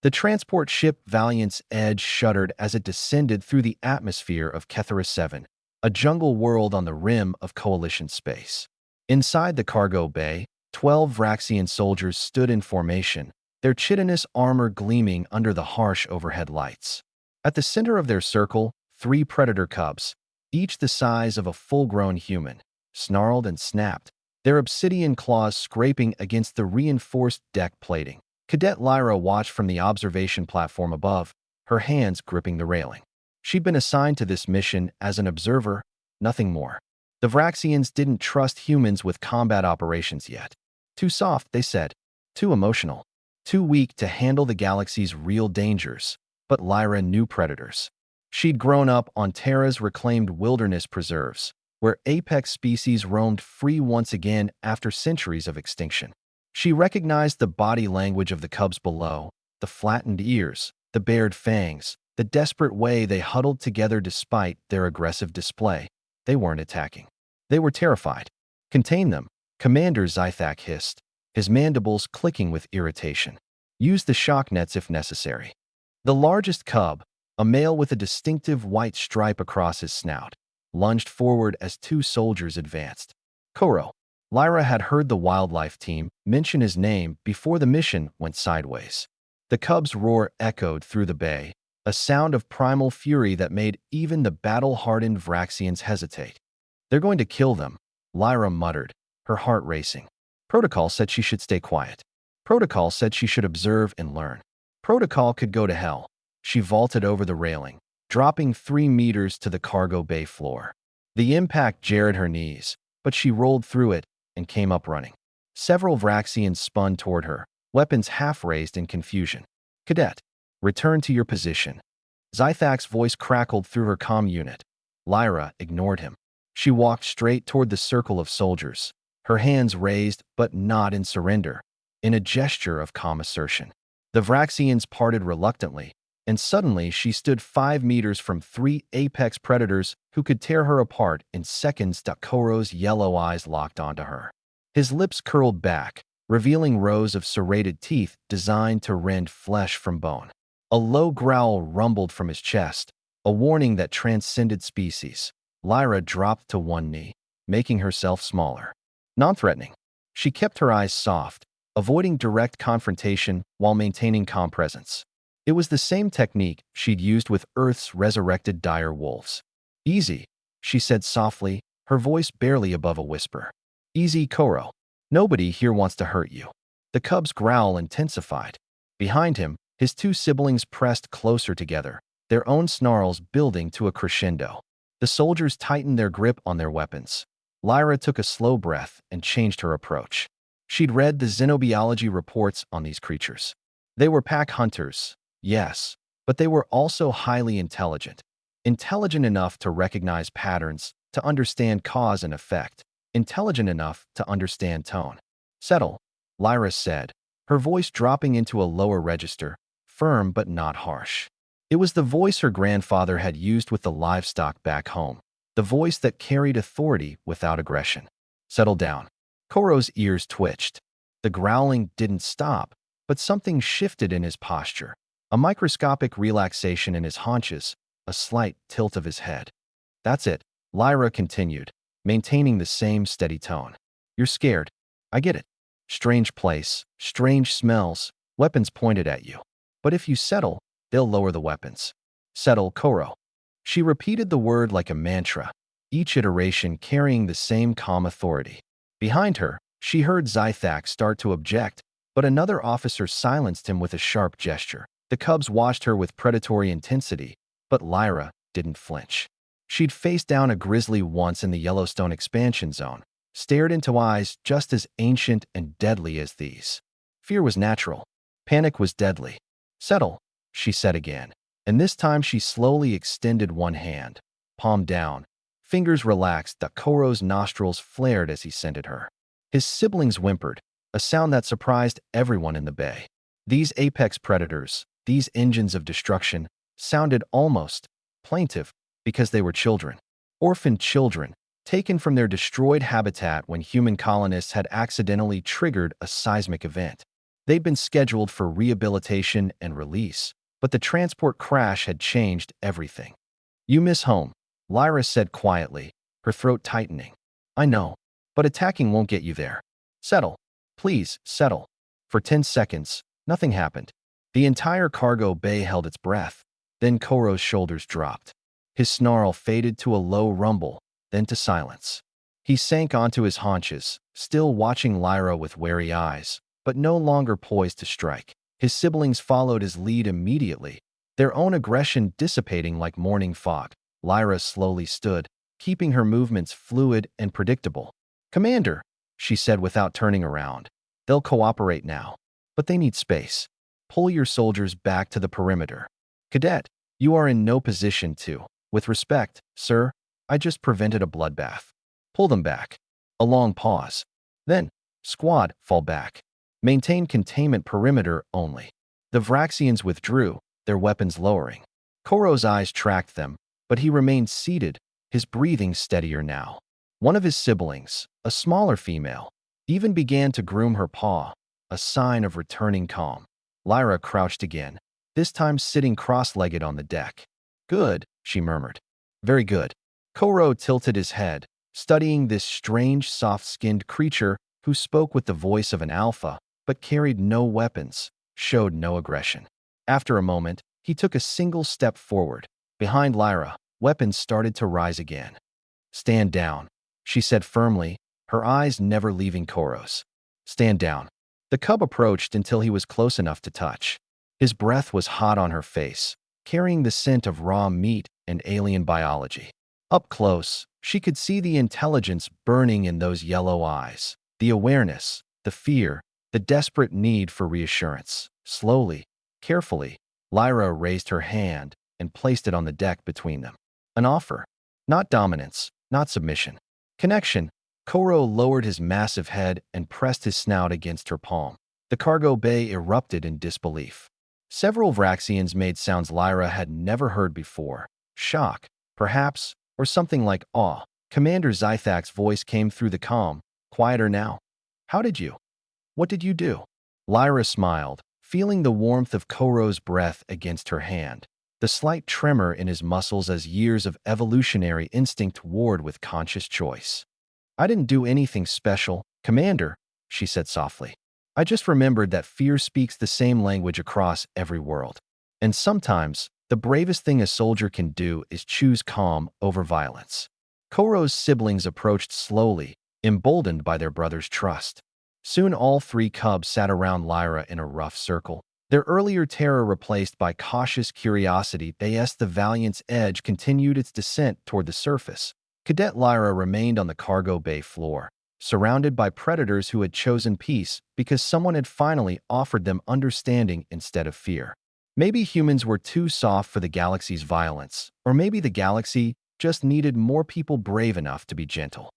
The transport ship Valiant's Edge shuddered as it descended through the atmosphere of Kethera 7, a jungle world on the rim of Coalition space. Inside the cargo bay, 12 Vraxian soldiers stood in formation, their chitinous armor gleaming under the harsh overhead lights. At the center of their circle, 3 predator cubs, each the size of a full-grown human, snarled and snapped, their obsidian claws scraping against the reinforced deck plating. Cadet Lyra watched from the observation platform above, her hands gripping the railing. She'd been assigned to this mission as an observer, nothing more. The Vraxians didn't trust humans with combat operations yet. Too soft, they said. Too emotional. Too weak to handle the galaxy's real dangers. But Lyra knew predators. She'd grown up on Terra's reclaimed wilderness preserves, where apex species roamed free once again after centuries of extinction. She recognized the body language of the cubs below, the flattened ears, the bared fangs, the desperate way they huddled together despite their aggressive display. They weren't attacking. They were terrified. Contain them, Commander Zythak hissed, his mandibles clicking with irritation. Use the shock nets if necessary. The largest cub, a male with a distinctive white stripe across his snout, lunged forward as 2 soldiers advanced. Koro. Lyra had heard the wildlife team mention his name before the mission went sideways. The cub's roar echoed through the bay, a sound of primal fury that made even the battle-hardened Vraxians hesitate. They're going to kill them, Lyra muttered, her heart racing. Protocol said she should stay quiet. Protocol said she should observe and learn. Protocol could go to hell. She vaulted over the railing, dropping 3 meters to the cargo bay floor. The impact jarred her knees, but she rolled through it and came up running. Several Vraxians spun toward her, weapons half raised in confusion. Cadet, return to your position. Zythak's voice crackled through her comm unit. Lyra ignored him. She walked straight toward the circle of soldiers, her hands raised but not in surrender, in a gesture of calm assertion. The Vraxians parted reluctantly, and suddenly she stood 5 meters from 3 apex predators who could tear her apart in seconds. Koro's yellow eyes locked onto her. His lips curled back, revealing rows of serrated teeth designed to rend flesh from bone. A low growl rumbled from his chest, a warning that transcended species. Lyra dropped to one knee, making herself smaller. Non-threatening. She kept her eyes soft, avoiding direct confrontation while maintaining calm presence. It was the same technique she'd used with Earth's resurrected dire wolves. Easy, she said softly, her voice barely above a whisper. Easy, Koro. Nobody here wants to hurt you. The cub's growl intensified. Behind him, his 2 siblings pressed closer together, their own snarls building to a crescendo. The soldiers tightened their grip on their weapons. Lyra took a slow breath and changed her approach. She'd read the xenobiology reports on these creatures. They were pack hunters, yes, but they were also highly intelligent. Intelligent enough to recognize patterns, to understand cause and effect. Intelligent enough to understand tone. Settle, Lyra said, her voice dropping into a lower register, firm but not harsh. It was the voice her grandfather had used with the livestock back home, the voice that carried authority without aggression. Settle down. Koro's ears twitched. The growling didn't stop, but something shifted in his posture. A microscopic relaxation in his haunches, a slight tilt of his head. That's it, Lyra continued, maintaining the same steady tone. You're scared. I get it. Strange place, strange smells, weapons pointed at you. But if you settle, they'll lower the weapons. Settle, Koro. She repeated the word like a mantra, each iteration carrying the same calm authority. Behind her, she heard Zythak start to object, but another officer silenced him with a sharp gesture. The cubs watched her with predatory intensity, but Lyra didn't flinch. She'd faced down a grizzly once in the Yellowstone expansion zone, stared into eyes just as ancient and deadly as these. Fear was natural. Panic was deadly. Settle, she said again, and this time she slowly extended one hand, palm down, fingers relaxed. Koro's nostrils flared as he scented her. His siblings whimpered, a sound that surprised everyone in the bay. These apex predators, these engines of destruction, sounded almost plaintive because they were children. Orphaned children, taken from their destroyed habitat when human colonists had accidentally triggered a seismic event. They'd been scheduled for rehabilitation and release, but the transport crash had changed everything. "You miss home," Lyra said quietly, her throat tightening. "I know, but attacking won't get you there. Settle. Please, settle." For 10 seconds, nothing happened. The entire cargo bay held its breath. Then Koro's shoulders dropped. His snarl faded to a low rumble, then to silence. He sank onto his haunches, still watching Lyra with wary eyes, but no longer poised to strike. His siblings followed his lead immediately, their own aggression dissipating like morning fog. Lyra slowly stood, keeping her movements fluid and predictable. "Commander," she said without turning around, "they'll cooperate now, but they need space. Pull your soldiers back to the perimeter." "Cadet, you are in no position to." "With respect, sir, I just prevented a bloodbath." "Pull them back." A long pause. Then, "Squad, fall back. Maintain containment perimeter only." The Vraxians withdrew, their weapons lowering. Koro's eyes tracked them, but he remained seated, his breathing steadier now. One of his siblings, a smaller female, even began to groom her paw, a sign of returning calm. Lyra crouched again, this time sitting cross-legged on the deck. "Good," she murmured. "Very good." Koro tilted his head, studying this strange, soft-skinned creature who spoke with the voice of an alpha, but carried no weapons, showed no aggression. After a moment, he took a single step forward. Behind Lyra, weapons started to rise again. "Stand down," she said firmly, her eyes never leaving Koro's. "Stand down." The cub approached until he was close enough to touch. His breath was hot on her face, carrying the scent of raw meat and alien biology. Up close, she could see the intelligence burning in those yellow eyes, the awareness, the fear, the desperate need for reassurance. Slowly, carefully, Lyra raised her hand and placed it on the deck between them. An offer. Not dominance, not submission. Connection. Koro lowered his massive head and pressed his snout against her palm. The cargo bay erupted in disbelief. Several Vraxians made sounds Lyra had never heard before. Shock, perhaps, or something like awe. Commander Zythak's voice came through the calm, quieter now. "How did you? What did you do?" Lyra smiled, feeling the warmth of Koro's breath against her hand, the slight tremor in his muscles as years of evolutionary instinct warred with conscious choice. "I didn't do anything special, Commander," she said softly. "I just remembered that fear speaks the same language across every world. And sometimes, the bravest thing a soldier can do is choose calm over violence." Koro's siblings approached slowly, emboldened by their brother's trust. Soon all three cubs sat around Lyra in a rough circle, their earlier terror replaced by cautious curiosity as the Valiant's edge continued its descent toward the surface. Cadet Lyra remained on the cargo bay floor, surrounded by predators who had chosen peace because someone had finally offered them understanding instead of fear. Maybe humans were too soft for the galaxy's violence, or maybe the galaxy just needed more people brave enough to be gentle.